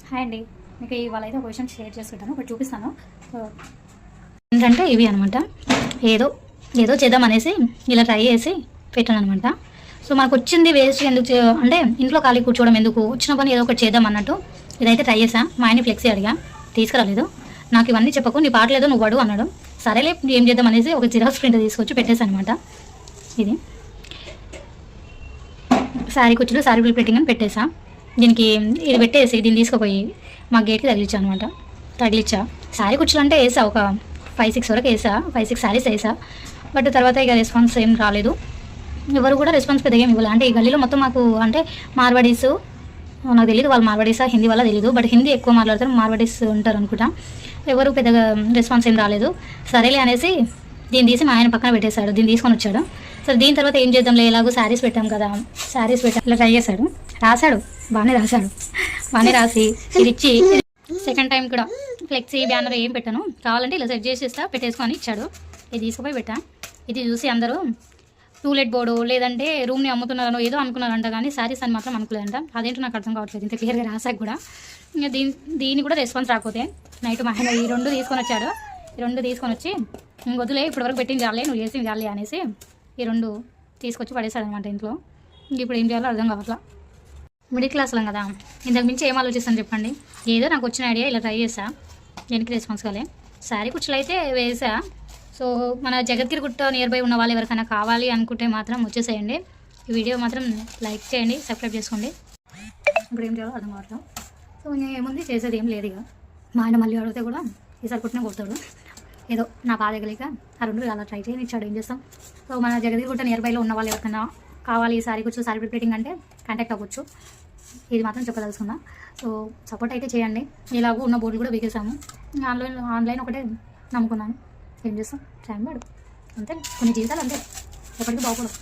Hi అండి, మీకు ఇవాళ అయితే ఒక విషయం షేర్ చేసుకుంటాను, ఒకటి చూపిస్తాను. ఏంటంటే ఇవి అనమాట, ఏదో ఏదో చేద్దామనేసి ఇలా ట్రై చేసి పెట్టాను అనమాట. సో మనకు వచ్చింది వేస్ట్ ఎందుకు అంటే ఇంట్లో ఖాళీ కూర్చోవడం ఎందుకు, వచ్చిన పని ఏదో ఒకటి చేద్దాం అన్నట్టు ఇదైతే ట్రై చేసా. మా ఆయన ఫ్లెక్సీ అడిగా, తీసుకురాలేదు. నాకు ఇవన్నీ చెప్పకు, నీ పాట లేదో నువ్వు పడు అన్నాడు. సరేలే ఏం చేద్దాం అనేసి ఒక జిరాక్స్ ప్రింట్ తీసుకొచ్చి పెట్టేశాను అనమాట. ఇది శారీ కుచ్చులు, శారీ ప్లేటింగ్ అని పెట్టేసా. దీనికి ఇది పెట్టేసి దీన్ని తీసుకుపోయి మా గేట్కి తగిలిచ్చా అనమాట. తగిలిచ్చా శారీ కుచ్చులు అంటే వేసా, ఒక 5-6 వరకు వేసా, 5-6 శారీస్ వేసా. బట్ తర్వాత ఇక రెస్పాన్స్ ఏం రాలేదు, ఎవరు కూడా రెస్పాన్స్ పెద్దగా ఏమి ఇవ్వాలి. అంటే ఈ గల్లీలో మొత్తం మాకు అంటే మార్వాడీస్, నాకు తెలియదు వాళ్ళు మార్వాడీసా హిందీ వల్ల తెలియదు, బట్ హిందీ ఎక్కువ మాట్లాడతారు, మార్వాడీస్ ఉంటారు అనుకుంటా. ఎవరు పెద్దగా రెస్పాన్స్ ఏం రాలేదు. సరేలే అనేసి దీన్ని తీసి మా ఆయన పక్కన పెట్టేశాడు, దీన్ని తీసుకొని వచ్చాడు. సరే దీని తర్వాత ఏం చేద్దాంలే, ఎలాగో శారీస్ పెట్టాం కదా, శారీస్ పెట్టాం ఇలా ట్రై చేశాడు. రాశాడు, బాగానే రాసి ఇది ఇచ్చి సెకండ్ టైం కూడా ఫ్లెక్సీ బ్యానర్ ఏం పెట్టాను, కావాలంటే ఇలా సెట్ చేసి ఇస్తా పెట్టేసుకొని ఇచ్చాడు. ఇది తీసుకుపోయి పెట్టా. ఇది చూసి అందరూ టూలెట్ బోర్డు లేదంటే రూమ్ని అమ్ముతున్నారనో ఏదో అనుకున్నారంట, కానీ శారీస్ అని మాత్రం అనుకోలేదంట. అదేంటో నాకు అర్థం కావట్లేదు, ఇంత క్లియర్గా రాసాక కూడా. ఇంకా దీన్ని కూడా రెస్పాన్స్ రాకపోతే నైట్ మా ఆయన ఈ 2 తీసుకొని వచ్చాడు. ఈ 2 తీసుకొని వచ్చి వదిలే, ఇప్పటివరకు పెట్టింది చాలే, నువ్వు చేసింది చాలే అనేసి ఈ 2 తీసుకొచ్చి పడేశాడు అనమాట ఇంట్లో. ఇప్పుడు ఏం చేయాలో అర్థం కావట్లా. మిడిల్ క్లాస్లో కదా, ఇంతకు మించి ఏం ఆలోచిస్తాను చెప్పండి. ఏదో నాకు వచ్చిన ఐడియా ఇలా ట్రై చేసా, దేనికి రెస్పాన్స్ కాలే. శారీ కుచ్చులు అయితే వేసా. సో మన జగద్గిరి గుట్ట నియర్ బై ఉన్న వాళ్ళు ఎవరికైనా కావాలి అనుకుంటే మాత్రం వచ్చేసేయండి. ఈ వీడియో మాత్రం లైక్ చేయండి, సబ్స్క్రైబ్ చేసుకోండి. ఇప్పుడు ఏం చేయాలో అర్థం కావట్లేదు. సో ఇంకా ఏముంది, చేసేది ఏం లేదు. ఇక మా ఆయన మళ్ళీ అడిగితే కూడా ఈసారి కుట్టిన కొడతాడు. ఏదో నాకు ఆదగలేక ఆ 2 అలా ట్రై చేయని ఇచ్చాడు, ఏం చేస్తాం. సో మన జగద్గిరి గుట్ట నియర్ బైలో ఉన్న వాళ్ళు ఎవరికైనా కావాలి శారీ కుచ్చు, శారీ ప్లేటింగ్ అంటే కాంటాక్ట్ అవ్వచ్చు. ఇది మాత్రం చెప్పదలుచుకుందా. సో సపోర్ట్ అయితే చేయండి. ఇలాగూ ఉన్న బోర్డులు కూడా వీకేసాము. ఆన్లైన్ ఒకటే నమ్ముకున్నాను, ఏం చేస్తాం, టైం పడు అంతే. కొన్ని జీవితాలు అంతే, ఎప్పటికీ బాగుపడవు.